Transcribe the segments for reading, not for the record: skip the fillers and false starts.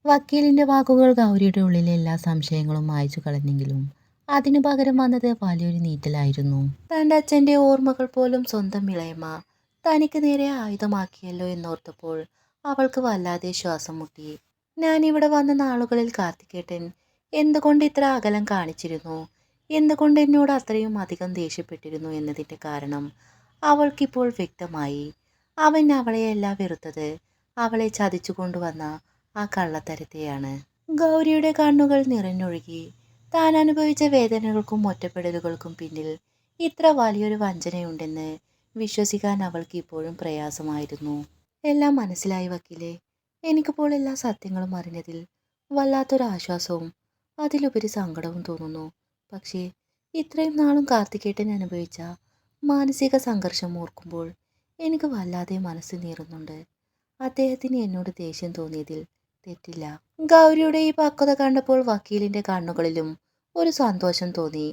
വക്കീലിന്റെ വാക്കുകൾ ഗൗരിയുടെ ഉള്ളിലെ എല്ലാ സംശയങ്ങളും മായ്ച്ചു കളഞ്ഞെങ്കിലും അതിനു പകരം വന്നത് വലിയൊരു നീറ്റലായിരുന്നു. തന്റെ അച്ഛന്റെ ഓർമ്മകൾ പോലും സ്വന്തം ഇളയമ്മ തനിക്ക് നേരെ ആയുധമാക്കിയല്ലോ എന്നോർത്തപ്പോൾ അവൾക്ക് വല്ലാതെ ശ്വാസം മുട്ടി. ഞാൻ ഇവിടെ വന്ന നാളുകളിൽ കാർത്തികേട്ടൻ എന്തുകൊണ്ട് ഇത്ര അകലം കാണിച്ചിരുന്നു, എന്തുകൊണ്ട് എന്നോട് അത്രയും അധികം ദേഷ്യപ്പെട്ടിരുന്നു എന്നതിന്റെ കാരണം അവൾക്കിപ്പോൾ വ്യക്തമായി. അവൻ അവളെയല്ല വെറുത്തത്, അവളെ ചതിച്ചു കൊണ്ടുവന്ന ആ കള്ളത്തരത്തെയാണ്. ഗൗരിയുടെ കണ്ണുകൾ നിറഞ്ഞൊഴുകി. താൻ അനുഭവിച്ച വേദനകൾക്കും ഒറ്റപ്പെടലുകൾക്കും പിന്നിൽ ഇത്ര വലിയൊരു വഞ്ചനയുണ്ടെന്ന് വിശ്വസിക്കാൻ അവൾക്ക് ഇപ്പോഴും പ്രയാസമായിരുന്നു. എല്ലാം മനസ്സിലായി വക്കീലേ. എനിക്കിപ്പോൾ എല്ലാ സത്യങ്ങളും അറിഞ്ഞതിൽ വല്ലാത്തൊരാശ്വാസവും അതിലുപരി സങ്കടവും തോന്നുന്നു. പക്ഷേ ഇത്രയും നാളും കാർത്തികേട്ടൻ അനുഭവിച്ച മാനസിക സംഘർഷം ഓർക്കുമ്പോൾ എനിക്ക് വല്ലാതെ മനസ്സ് നീറുന്നുണ്ട്. അദ്ദേഹത്തിന് എന്നോട് ദേഷ്യം തോന്നിയതിൽ തെറ്റില്ല. ഗൗരിയുടെ ഈ പക്വത കണ്ടപ്പോൾ വക്കീലിന്റെ കണ്ണുകളിലും ഒരു സന്തോഷം തോന്നി.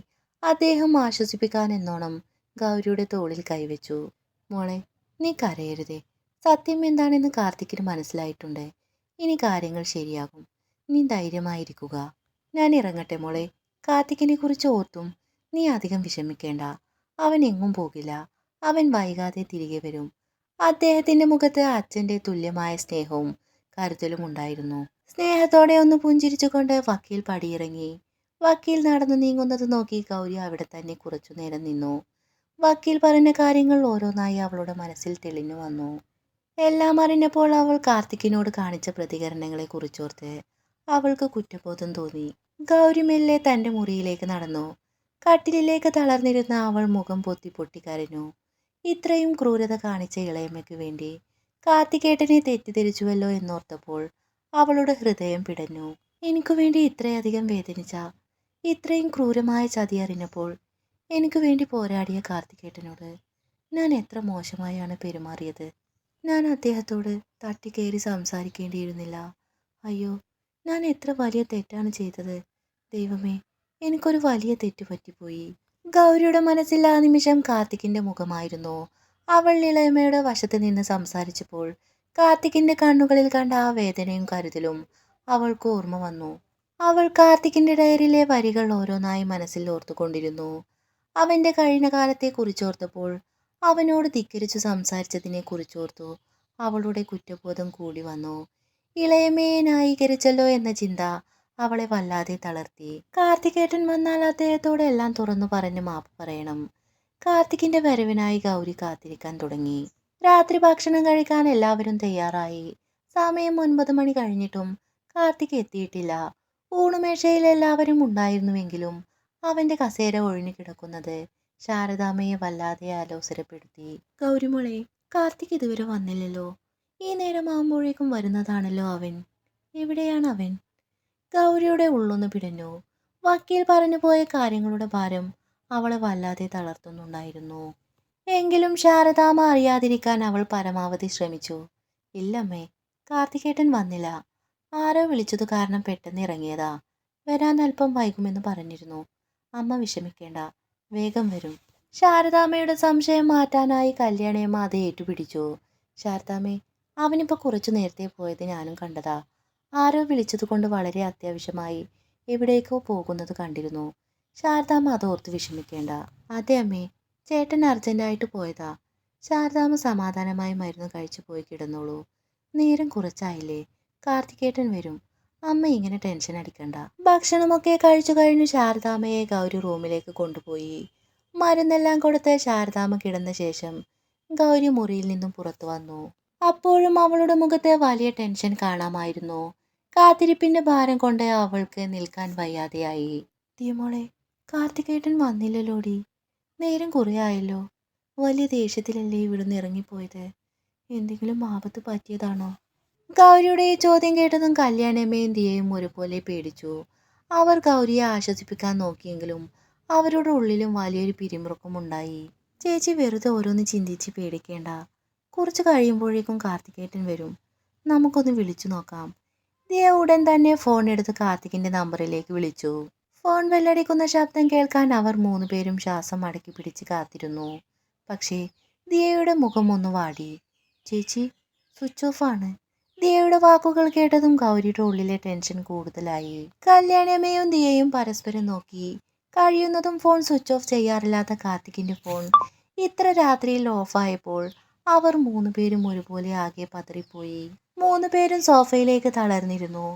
അദ്ദേഹം ആശ്വസിപ്പിക്കാൻ എന്നോണം ഗൗരിയുടെ തോളിൽ കൈവച്ചു. മോളെ, നീ കരയരുതേ. സത്യം എന്താണെന്ന് കാർത്തിക്കിന് മനസ്സിലായിട്ടുണ്ട്. ഇനി കാര്യങ്ങൾ ശരിയാകും. നീ ധൈര്യമായിരിക്കുക. ഞാൻ ഇറങ്ങട്ടെ മോളെ. കാർത്തിക്കിനെ കുറിച്ച് ഓർത്തും നീ അധികം വിഷമിക്കേണ്ട. അവൻ എങ്ങും പോകില്ല. അവൻ വൈകാതെ തിരികെ വരും. അദ്ദേഹത്തിന്റെ മുഖത്ത് അച്ഛന്റെ തുല്യമായ സ്നേഹവും കരുതലും ഉണ്ടായിരുന്നു. സ്നേഹത്തോടെ ഒന്ന് പുഞ്ചിരിച്ചുകൊണ്ട് വക്കീൽ പടിയിറങ്ങി. വക്കീൽ നടന്നു നീങ്ങുന്നത് നോക്കി ഗൗരി അവിടെ തന്നെ കുറച്ചുനേരം നിന്നു. വക്കീൽ പറഞ്ഞ കാര്യങ്ങൾ ഓരോന്നായി അവളുടെ മനസ്സിൽ തെളിഞ്ഞു വന്നു. എല്ലാം അറിഞ്ഞപ്പോൾ അവൾ കാർത്തിക്കിനോട് കാണിച്ച പ്രതികരണങ്ങളെ കുറിച്ചോർത്ത് അവൾക്ക് കുറ്റബോധം തോന്നി. ഗൗരി മെല്ലെ തന്റെ മുറിയിലേക്ക് നടന്നു. കട്ടിലിലേക്ക് തളർന്നിരുന്ന അവൾ മുഖം പൊത്തി പൊട്ടിക്കരഞ്ഞു. ഇത്രയും ക്രൂരത കാണിച്ച ഇളയമ്മയ്ക്ക് വേണ്ടി കാർത്തികേട്ടനെ തെറ്റിദ്ധരിച്ചുവല്ലോ എന്നോർത്തപ്പോൾ അവളുടെ ഹൃദയം പിടഞ്ഞു. എനിക്കു വേണ്ടി ഇത്രയധികം വേദനിച്ച, ഇത്രയും ക്രൂരമായ ചതി അറിഞ്ഞപ്പോൾ എനിക്ക് വേണ്ടി പോരാടിയ കാർത്തികേട്ടനോട് ഞാൻ എത്ര മോശമായാണ് പെരുമാറിയത്. ഞാൻ അദ്ദേഹത്തോട് തട്ടിക്കയറി സംസാരിക്കേണ്ടിയിരുന്നില്ല. അയ്യോ, ഞാൻ എത്ര വലിയ തെറ്റാണ് ചെയ്തത്. ദൈവമേ, എനിക്കൊരു വലിയ തെറ്റ് പറ്റിപ്പോയി. ഗൗരിയുടെ മനസ്സിൽ ആ നിമിഷം കാർത്തിക്കിന്റെ മുഖമായിരുന്നു. അവൾ ഇളയമ്മയുടെ വശത്ത് നിന്ന് സംസാരിച്ചപ്പോൾ കാർത്തിക്കിന്റെ കണ്ണുകളിൽ കണ്ട ആ വേദനയും കരുതലും അവൾക്ക് ഓർമ്മ വന്നു. അവൾ കാർത്തിക്കിന്റെ ഡയറിയിലെ വരികൾ ഓരോന്നായി മനസ്സിൽ ഓർത്തുകൊണ്ടിരുന്നു. അവന്റെ കഴിഞ്ഞ കാലത്തെ കുറിച്ചോർത്തപ്പോൾ അവനോട് ധിക്കരിച്ചു സംസാരിച്ചതിനെ കുറിച്ചോർത്തു അവളുടെ കുറ്റബോധം കൂടി വന്നു. ഇളയമയെ ന്യായീകരിച്ചല്ലോ എന്ന ചിന്ത അവളെ വല്ലാതെ തളർത്തി. കാർത്തികേട്ടൻ വന്നാൽ അദ്ദേഹത്തോട് എല്ലാം തുറന്നു പറഞ്ഞ് മാപ്പ് പറയണം. കാർത്തികിന്റെ വരവിനായി ഗൗരി കാത്തിരിക്കാൻ തുടങ്ങി. രാത്രി ഭക്ഷണം കഴിക്കാൻ എല്ലാവരും തയ്യാറായി. സമയം 9 മണി കഴിഞ്ഞിട്ടും കാർത്തിക് എത്തിയിട്ടില്ല. ഊണുമേശയിൽ എല്ലാവരും ഉണ്ടായിരുന്നുവെങ്കിലും അവന്റെ കസേര ഒഴിഞ്ഞു കിടക്കുന്നത് ശാരദാമ്മയെ വല്ലാതെ ആലോസരപ്പെടുത്തി. ഗൗരിമോളെ, കാർത്തിക് ഇതുവരെ വന്നില്ലല്ലോ. ഈ നേരമാകുമ്പോഴേക്കും വരുന്നതാണല്ലോ അവൻ. എവിടെയാണ് അവൻ? ഗൗരിയുടെ ഉള്ളൊന്ന് പിടഞ്ഞു. വക്കീൽ പറഞ്ഞു പോയ കാര്യങ്ങളുടെ ഭാരം അവളെ വല്ലാതെ തളർത്തുന്നുണ്ടായിരുന്നു. എങ്കിലും ശാരദാമ്മ അറിയാതിരിക്കാൻ അവൾ പരമാവധി ശ്രമിച്ചു. ഇല്ലമ്മേ, കാർത്തികേട്ടൻ വന്നില്ല. ആരോ വിളിച്ചതു കാരണം പെട്ടെന്ന് ഇറങ്ങിയതാ. വരാൻ അല്പം വൈകുമെന്ന് പറഞ്ഞിരുന്നു. അമ്മ വിഷമിക്കേണ്ട, വേഗം വരും. ശാരദാമ്മയുടെ സംശയം മാറ്റാനായി കല്യാണിയമ്മ അത് ഏറ്റുപിടിച്ചു. ശാരദാമ്മേ, അവനിപ്പോൾ കുറച്ചു നേരത്തെ പോയത് ഞാനും കണ്ടതാ. ആരോ വിളിച്ചതുകൊണ്ട് വളരെ അത്യാവശ്യമായി എവിടേക്കോ പോകുന്നത് കണ്ടിരുന്നു. ശാരദാമ്മ അതോർത്ത് വിഷമിക്കേണ്ട. അതെ അമ്മേ, ചേട്ടൻ അർജന്റായിട്ട് പോയതാ. ശാരദാമ്മ സമാധാനമായി മരുന്ന് കഴിച്ചു പോയി കിടന്നോളൂ. നേരം കുറച്ചായില്ലേ, കാർത്തികേട്ടൻ വരും. അമ്മ ഇങ്ങനെ ടെൻഷൻ അടിക്കണ്ട. ഭക്ഷണമൊക്കെ കഴിച്ചു കഴിഞ്ഞു ശാരദാമ്മയെ ഗൗരി റൂമിലേക്ക് കൊണ്ടുപോയി. മരുന്നെല്ലാം കൊടുത്ത് ശാരദാമ്മ കിടന്ന ശേഷം ഗൗരി മുറിയിൽ നിന്നും പുറത്തു വന്നു. അപ്പോഴും അവളുടെ മുഖത്ത് വലിയ ടെൻഷൻ കാണാമായിരുന്നു. കാത്തിരിപ്പിന്റെ ഭാരം കൊണ്ട് അവൾക്ക് നിൽക്കാൻ വയ്യാതെയായി. ദിയമോളെ, കാർത്തികേട്ടൻ വന്നില്ലല്ലോടി. നേരം കുറേയായല്ലോ. വലിയ ദേഷ്യത്തിലല്ലേ ഇവിടുന്ന് ഇറങ്ങിപ്പോയത്. എന്തെങ്കിലും ആപത്ത് പറ്റിയതാണോ? ഗൗരിയുടെ ഈ ചോദ്യം കേട്ടതും കല്യാണമ്മയും ദിയയും ഒരുപോലെ പേടിച്ചു. അവർ ഗൗരിയെ ആശ്വസിപ്പിക്കാൻ നോക്കിയെങ്കിലും അവരുടെ ഉള്ളിലും വലിയൊരു പിരിമുറുക്കമുണ്ടായി. ചേച്ചി വെറുതെ ഓരോന്ന് ചിന്തിച്ച് പേടിക്കേണ്ട. കുറച്ച് കഴിയുമ്പോഴേക്കും കാർത്തികേട്ടൻ വരും. നമുക്കൊന്ന് വിളിച്ചു നോക്കാം. ദിയ ഉടൻ തന്നെ ഫോൺ എടുത്ത് കാർത്തികിന്റെ നമ്പറിലേക്ക് വിളിച്ചു. ഫോൺ ബെല്ലടിക്കുന്ന ശബ്ദം കേൾക്കാൻ അവർ 3 പേരും ശ്വാസം അടക്കി പിടിച്ച് കാത്തിരുന്നു. പക്ഷേ ദിയയുടെ മുഖം ഒന്ന് വാടി. ചേച്ചി, സ്വിച്ച് ഓഫ് ആണ്. ദിയയുടെ വാക്കുകൾ കേട്ടതും ഗൗരിയുടെ ഉള്ളിലെ ടെൻഷൻ കൂടുതലായി. കല്യാണിയമ്മയും ദിയയും പരസ്പരം നോക്കി. കഴിയുന്നതും ഫോൺ സ്വിച്ച് ഓഫ് ചെയ്യാറില്ലാത്ത കാർത്തിക്കിന്റെ ഫോൺ ഇത്ര രാത്രിയിൽ ഓഫായപ്പോൾ അവർ മൂന്നുപേരും ഒരുപോലെ ആകെ പതറിപ്പോയി. മൂന്നുപേരും സോഫയിലേക്ക് തളർന്നിരുന്നു.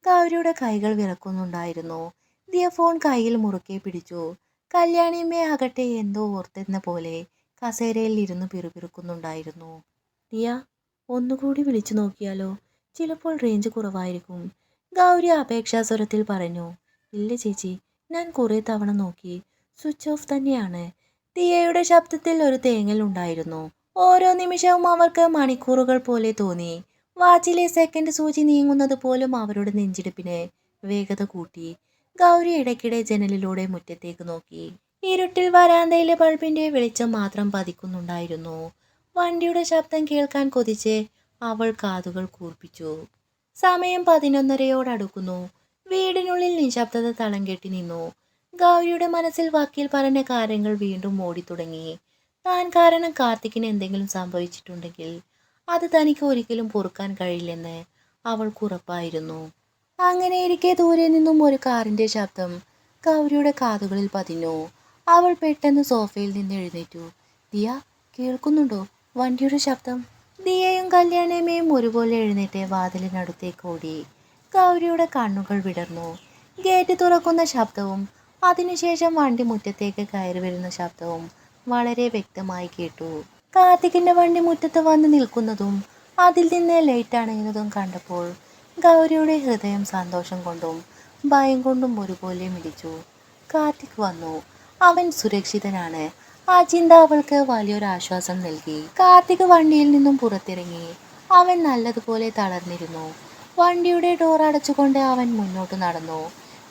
ഗൗരിയുടെ കൈകൾ വിറക്കുന്നുണ്ടായിരുന്നു. ദിയ ഫോൺ കയ്യിൽ മുറുക്കെ പിടിച്ചു. കല്യാണിയമ്മയെ ആകട്ടെ എന്തോ ഓർത്തെന്ന പോലെ കസേരയിൽ ഇരുന്ന് പിറുപിറുക്കുന്നുണ്ടായിരുന്നു. ദിയ, ഒന്നുകൂടി വിളിച്ചു നോക്കിയാലോ? ചിലപ്പോൾ റേഞ്ച് കുറവായിരിക്കും, ഗൗരി അപേക്ഷാസ്വരത്തിൽ പറഞ്ഞു. ഇല്ല ചേച്ചി, ഞാൻ കുറേ തവണ നോക്കി, സ്വിച്ച് ഓഫ് തന്നെയാണ്. ദിയയുടെ ശബ്ദത്തിൽ ഒരു തേങ്ങൽ ഉണ്ടായിരുന്നു. ഓരോ നിമിഷവും അവർക്ക് മണിക്കൂറുകൾ പോലെ തോന്നി. വാച്ചിലെ സെക്കൻഡ് സൂചി നീങ്ങുന്നത് പോലും അവരുടെ നെഞ്ചിടിപ്പിന് വേഗത കൂട്ടി. ഗൗരി ഇടയ്ക്കിടെ ജനലിലൂടെ മുറ്റത്തേക്ക് നോക്കി. ഇരുട്ടിൽ വരാന്തയിലെ ബൾബിന്റെ വെളിച്ചം മാത്രം പതിക്കുന്നുണ്ടായിരുന്നു. വണ്ടിയുടെ ശബ്ദം കേൾക്കാൻ കൊതിച്ച് അവൾ കാതുകൾ കൂർപ്പിച്ചു. സമയം 11:30 വീടിനുള്ളിൽ നിശബ്ദത തളം കെട്ടി നിന്നു. ഗൗരിയുടെ മനസ്സിൽ വക്കീൽ പറഞ്ഞ കാര്യങ്ങൾ വീണ്ടും ഓടിത്തുടങ്ങി. താൻ കാരണം കാർത്തിക്കിന് എന്തെങ്കിലും സംഭവിച്ചിട്ടുണ്ടെങ്കിൽ അത് തനിക്ക് ഒരിക്കലും പൊറുക്കാൻ കഴിയില്ലെന്ന് അവൾക്ക് ഉറപ്പായിരുന്നു. അങ്ങനെയിരിക്കെ ദൂരെ നിന്നും ഒരു കാറിന്റെ ശബ്ദം ഗൗരിയുടെ കാതുകളിൽ പതിഞ്ഞു. അവൾ പെട്ടെന്ന് സോഫയിൽ നിന്ന് എഴുന്നേറ്റു. ദിയ, കേൾക്കുന്നുണ്ടോ വണ്ടിയുടെ ശബ്ദം? ദിയയും കല്യാണിയമ്മയും ഒരുപോലെ എഴുന്നേറ്റ് വാതിലിനടുത്തേക്ക് ഓടി. ഗൗരിയുടെ കണ്ണുകൾ വിടർന്നു. ഗേറ്റ് തുറക്കുന്ന ശബ്ദവും അതിനുശേഷം വണ്ടി മുറ്റത്തേക്ക് കയറി വരുന്ന ശബ്ദവും വളരെ വ്യക്തമായി കേട്ടു. കാർത്തികിന്റെ വണ്ടി മുറ്റത്ത് വന്ന് നിൽക്കുന്നതും അതിൽ നിന്ന് ലൈറ്റ് അണയുന്നതും കണ്ടപ്പോൾ ഗൗരിയുടെ ഹൃദയം സന്തോഷം കൊണ്ടും ഭയം കൊണ്ടും ഒരുപോലെ മിടിച്ചു. കാർത്തിക് വന്നു, അവൻ സുരക്ഷിതനാണ്. ആ ചിന്ത അവൾക്ക് വലിയൊരു ആശ്വാസം നൽകി. കാർത്തിക് വണ്ടിയിൽ നിന്നും പുറത്തിറങ്ങി. അവൻ നല്ലതുപോലെ തളർന്നിരുന്നു. വണ്ടിയുടെ ഡോർ അടച്ചുകൊണ്ട് അവൻ മുന്നോട്ട് നടന്നു.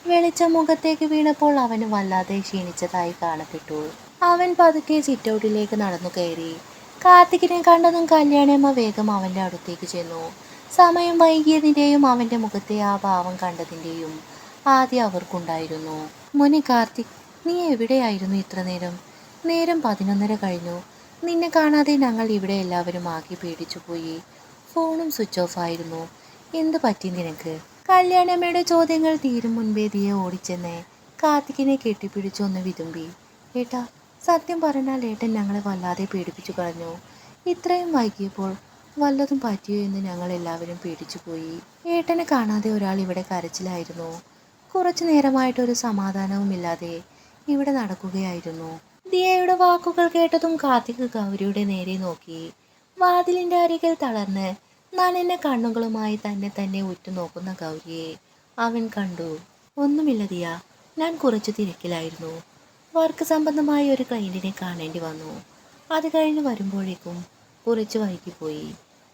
വെളിച്ചം മുഖത്തേക്ക് വീണപ്പോൾ അവന് വല്ലാതെ ക്ഷീണിച്ചതായി കാണപ്പെട്ടു. അവൻ പതുക്കെ സിറ്റൗട്ടിലേക്ക് നടന്നു കയറി. കാർത്തികിനെ കണ്ടതും കല്യാണിയമ്മ വേഗം അവന്റെ അടുത്തേക്ക് ചെന്നു. സമയം വൈകിയതിൻ്റെയും അവന്റെ മുഖത്തെ ആ ഭാവം കണ്ടതിൻ്റെയും ആദ്യം അവർക്കുണ്ടായിരുന്നു. മോനെ കാർത്തിക്, നീ എവിടെയായിരുന്നു ഇത്ര നേരം? നേരം 11:30 കഴിഞ്ഞു. നിന്നെ കാണാതെ ഞങ്ങൾ ഇവിടെ എല്ലാവരും ആകെ പേടിച്ചു പോയി. ഫോണും സ്വിച്ച് ഓഫ് ആയിരുന്നു. എന്ത് പറ്റി നിനക്ക്? കല്യാണമ്മയുടെ ചോദ്യങ്ങൾ തീരും മുൻപേ ദിയ ഓടിച്ചെന്ന് കാർത്തികിനെ കെട്ടിപ്പിടിച്ചു ഒന്ന് വിതുമ്പി. ഏട്ടാ, സത്യം പറഞ്ഞാൽ ഏട്ടൻ ഞങ്ങളെ വല്ലാതെ പേടിപ്പിച്ചു കളഞ്ഞു. ഇത്രയും വൈകിയപ്പോൾ വല്ലതും പറ്റിയോ എന്ന് ഞങ്ങൾ എല്ലാവരും പേടിച്ചു പോയി. ഏട്ടനെ കാണാതെ ഒരാൾ ഇവിടെ കരച്ചിലായിരുന്നു. കുറച്ചു നേരമായിട്ടൊരു സമാധാനവുമില്ലാതെ ഇവിടെ നടക്കുകയായിരുന്നു. ദിയയുടെ വാക്കുകൾ കേട്ടതും കാർത്തിക് ഗൗരിയുടെ നേരെ നോക്കി. വാതിലിന്റെ അരികിൽ തളർന്ന് നനഞ്ഞ കണ്ണുകളുമായി തന്നെ ഉറ്റുനോക്കുന്ന ഗൗരിയെ അവൻ കണ്ടു. ഒന്നുമില്ല ദിയ, ഞാൻ കുറച്ചു തിരക്കിലായിരുന്നു. വർക്ക് സംബന്ധമായ ഒരു ക്ലയന്റിനെ കാണേണ്ടി വന്നു. അത് കഴിഞ്ഞ് വരുമ്പോഴേക്കും കുറച്ച് വൈകിപ്പോയി.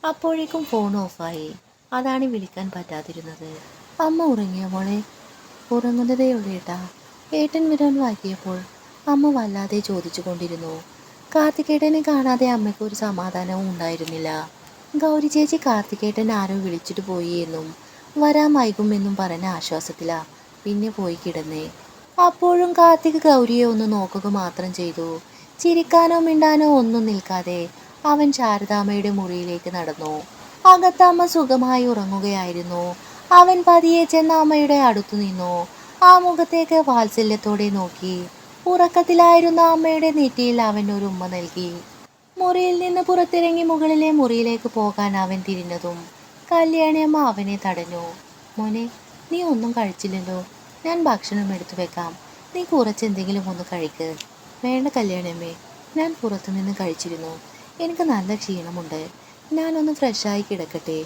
അപ്പോഴേക്കും ഫോൺ ഓഫായി. അതാണ് വിളിക്കാൻ പറ്റാതിരുന്നത്. അമ്മ ഉറങ്ങിയോ മോളെ? ഉറങ്ങുന്നതേ ഉള്ളൂ ഏട്ടാ. ഏട്ടൻ വരാൻ വൈകിയപ്പോൾ അമ്മ വല്ലാതെ ചോദിച്ചു കൊണ്ടിരുന്നു. കാർത്തികേട്ടനെ കാണാതെ അമ്മയ്ക്ക് ഒരു സമാധാനവും ഉണ്ടായിരുന്നില്ല. ഗൗരി ചേച്ചി കാർത്തികേട്ടൻ ആരോ വിളിച്ചിട്ട് പോയി എന്നും വരാൻ വൈകുമെന്നും പറഞ്ഞ ആശ്വാസത്തിലാ പിന്നെ പോയി കിടന്നേ. അപ്പോഴും കാർത്തിക് ഗൗരിയെ ഒന്ന് നോക്കുക മാത്രം ചെയ്തു. ചിരിക്കാനോ മിണ്ടാനോ ഒന്നും നിൽക്കാതെ അവൻ ശാരദാമ്മയുടെ മുറിയിലേക്ക് നടന്നു. അകത്തമ്മ സുഖമായി ഉറങ്ങുകയായിരുന്നു. അവൻ പതിയെ ചെന്ന അമ്മയുടെ അടുത്തു നിന്നു. ആ മുഖത്തേക്ക് വാത്സല്യത്തോടെ നോക്കി. ഉറക്കത്തിലായിരുന്ന അമ്മയുടെ നെറ്റിയിൽ അവൻ ഒരു ഉമ്മ നൽകി. മുറിയിൽ നിന്ന് പുറത്തിറങ്ങി മുകളിലെ മുറിയിലേക്ക് പോകാൻ അവൻ തിരിഞ്ഞതും കല്യാണിയമ്മ അവനെ തടഞ്ഞു. മോനെ, നീ ഒന്നും കഴിച്ചില്ലല്ലോ. ഞാൻ ഭക്ഷണം എടുത്തു വെക്കാം. നീ കുറച്ചെന്തെങ്കിലും ഒന്ന് കഴിക്ക്. വേണ്ട കല്യാണിയമ്മേ, ഞാൻ പുറത്തുനിന്ന് കഴിച്ചിരുന്നു. എനിക്ക് നല്ല ക്ഷീണമുണ്ട്. ഞാനൊന്ന് ഫ്രഷായി കിടക്കട്ടെ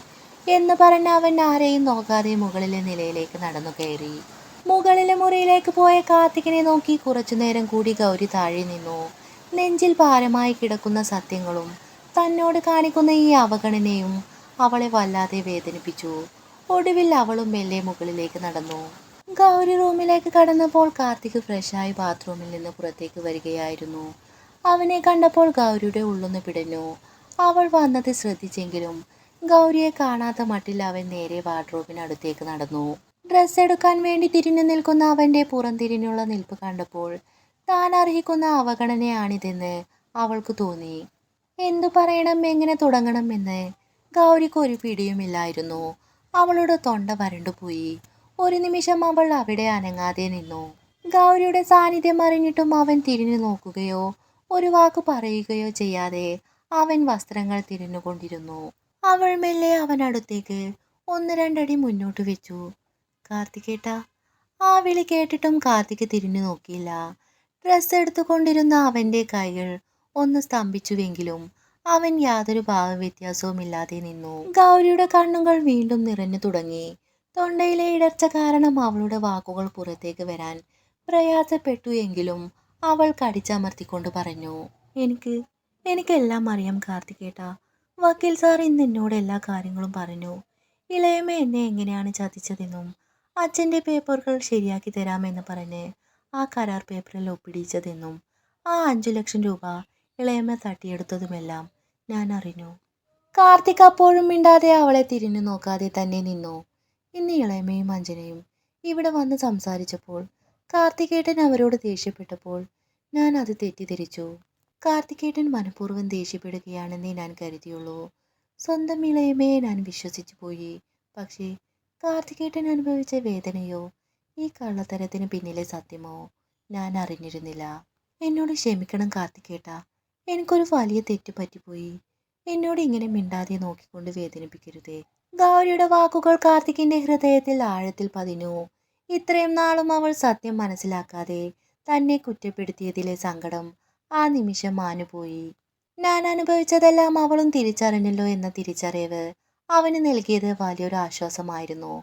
എന്ന് പറഞ്ഞ് അവൻ ആരെയും നോക്കാതെ മുകളിലെ നിലയിലേക്ക് നടന്നു കയറി. മുകളിലെ മുറിയിലേക്ക് പോയ കാർത്തികിനെ നോക്കി കുറച്ചുനേരം കൂടി ഗൗരി താഴെ നിന്നു. നെഞ്ചിൽ ഭാരമായി കിടക്കുന്ന സത്യങ്ങളും തന്നോട് കാണിക്കുന്ന ഈ അവഗണനയും അവളെ വല്ലാതെ വേദനിപ്പിച്ചു. ഒടുവിൽ അവളും മെല്ലെ മുകളിലേക്ക് നടന്നു. ഗൗരി റൂമിലേക്ക് കടന്നപ്പോൾ കാർത്തിക് ഫ്രഷായി ബാത്റൂമിൽ നിന്ന് പുറത്തേക്ക് വരികയായിരുന്നു. അവനെ കണ്ടപ്പോൾ ഗൗരിയുടെ ഉള്ളൊന്ന് പിടഞ്ഞു. അവൾ വന്നത് ശ്രദ്ധിച്ചെങ്കിലും ഗൗരിയെ കാണാത്ത മട്ടിൽ അവൻ നേരെ വാർഡ്രോബിനടുത്തേക്ക് നടന്നു. ഡ്രസ്സ് എടുക്കാൻ വേണ്ടി തിരിഞ്ഞു നിൽക്കുന്ന അവന്റെ പുറംതിരിഞ്ഞുള്ള നിൽപ്പ് കണ്ടപ്പോൾ താൻ അർഹിക്കുന്ന അവഗണനയാണിതെന്ന് അവൾക്ക് തോന്നി. എന്തു പറയണം, എങ്ങനെ തുടങ്ങണം എന്ന് ഗൗരിക്ക് ഒരു പിടിയുമില്ലായിരുന്നു. അവളുടെ തൊണ്ട വരണ്ടുപോയി. ഒരു നിമിഷം അവൾ അവിടെ അനങ്ങാതെ നിന്നു. ഗൗരിയുടെ സാന്നിധ്യം അറിഞ്ഞിട്ടും അവൻ തിരിഞ്ഞു നോക്കുകയോ ഒരു വാക്ക് പറയുകയോ ചെയ്യാതെ അവൻ വസ്ത്രങ്ങൾ തിരിഞ്ഞുകൊണ്ടിരുന്നു. അവൾ മെല്ലെ അവനടുത്തേക്ക് ഒന്ന് രണ്ടടി മുന്നോട്ട് വെച്ചു. കാർത്തികേട്ടാ. ആ വിളി കേട്ടിട്ടും കാർത്തിക് തിരിഞ്ഞു നോക്കിയില്ല. ഡ്രസ്സ് എടുത്തുകൊണ്ടിരുന്ന അവന്റെ കൈകൾ ഒന്ന് സ്തംഭിച്ചുവെങ്കിലും അവൻ യാതൊരു ഭാവവ്യത്യാസവുമില്ലാതെ നിന്നു. ഗൗരിയുടെ കണ്ണുകൾ വീണ്ടും നിറഞ്ഞു തുടങ്ങി. തൊണ്ടയിലെ ഇടർച്ച കാരണം അവളുടെ വാക്കുകൾ പുറത്തേക്ക് വരാൻ പ്രയാസപ്പെട്ടു എങ്കിലും അവൾ കടിച്ചമർത്തിക്കൊണ്ട് പറഞ്ഞു, എനിക്കെല്ലാം അറിയാം കാർത്തികേട്ടാ. വക്കീൽ സാർ ഇന്ന് എന്നോട് എല്ലാ കാര്യങ്ങളും പറഞ്ഞു. ഇളയമ്മ എന്നെ എങ്ങനെയാണ് ചതിച്ചതെന്നും അച്ഛൻ്റെ പേപ്പറുകൾ ശരിയാക്കി തരാമെന്ന് പറഞ്ഞ് ആ കരാർ പേപ്പറിൽ ഒപ്പിടിച്ചതെന്നും ആ 5 ലക്ഷം രൂപ ഇളയമ്മ തട്ടിയെടുത്തതുമെല്ലാം ഞാൻ അറിഞ്ഞു. കാർത്തിക് അപ്പോഴും മിണ്ടാതെ അവളെ തിരിഞ്ഞു നോക്കാതെ തന്നെ നിന്നു. ഇന്ന് ഇളയമ്മയും അഞ്ജനയും ഇവിടെ വന്ന് സംസാരിച്ചപ്പോൾ കാർത്തികേട്ടൻ അവരോട് ദേഷ്യപ്പെട്ടപ്പോൾ ഞാൻ അത് തെറ്റിദ്ധരിച്ചു. കാർത്തികേട്ടൻ മനഃപൂർവ്വം ദേഷ്യപ്പെടുകയാണെന്നേ ഞാൻ കരുതിയുള്ളൂ. സ്വന്തം ഇളയമ്മയെ ഞാൻ വിശ്വസിച്ചു പോയി. പക്ഷേ കാർത്തികേട്ടൻ അനുഭവിച്ച വേദനയോ ഈ കള്ളത്തരത്തിന് പിന്നിലെ സത്യമോ ഞാൻ അറിഞ്ഞിരുന്നില്ല. എന്നോട് ക്ഷമിക്കണം കാർത്തികേട്ടാ. എനിക്കൊരു വലിയ തെറ്റ് പറ്റിപ്പോയി. എന്നോട് ഇങ്ങനെ മിണ്ടാതെ നോക്കിക്കൊണ്ട് വേദനിപ്പിക്കരുതേ. ഗൗരിയുടെ വാക്കുകൾ കാർത്തികിന്റെ ഹൃദയത്തിൽ ആഴത്തിൽ പതിഞ്ഞു. ഇത്രയും നാളും അവൾ സത്യം മനസ്സിലാക്കാതെ തന്നെ കുറ്റപ്പെടുത്തിയതിലെ സങ്കടം ആ നിമിഷം മാഞ്ഞുപോയി. ഞാൻ അനുഭവിച്ചതെല്ലാം അവളും തിരിച്ചറിഞ്ഞല്ലോ എന്ന തിരിച്ചറിവ് അവന് നൽകിയത് വലിയൊരു ആശ്വാസമായിരുന്നു.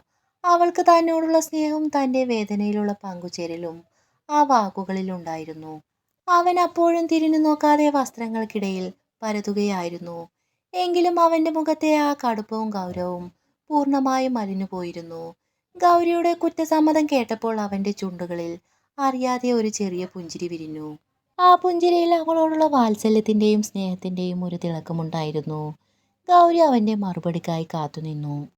അവൾക്ക് തന്നോടുള്ള സ്നേഹവും തൻ്റെ വേദനയിലുള്ള പങ്കുചേരലും ആ വാക്കുകളിലുണ്ടായിരുന്നു. അവൻ അപ്പോഴും തിരിഞ്ഞു നോക്കാതെ വസ്ത്രങ്ങൾക്കിടയിൽ പരതുകയായിരുന്നു. എങ്കിലും അവന്റെ മുഖത്തെ ആ കടുപ്പവും ഗൗരവവും പൂർണ്ണമായും അലിഞ്ഞുപോയിരുന്നു. ഗൗരിയുടെ കുറ്റസമ്മതം കേട്ടപ്പോൾ അവന്റെ ചുണ്ടുകളിൽ അറിയാതെ ഒരു ചെറിയ പുഞ്ചിരി വിരിഞ്ഞു. ആ പുഞ്ചിരിയിൽ അവളോടുള്ള വാത്സല്യത്തിന്റെയും സ്നേഹത്തിന്റെയും ഒരു തിളക്കമുണ്ടായിരുന്നു. ഗൗരി അവന്റെ മറുപടിക്കായി കാത്തുനിന്നു.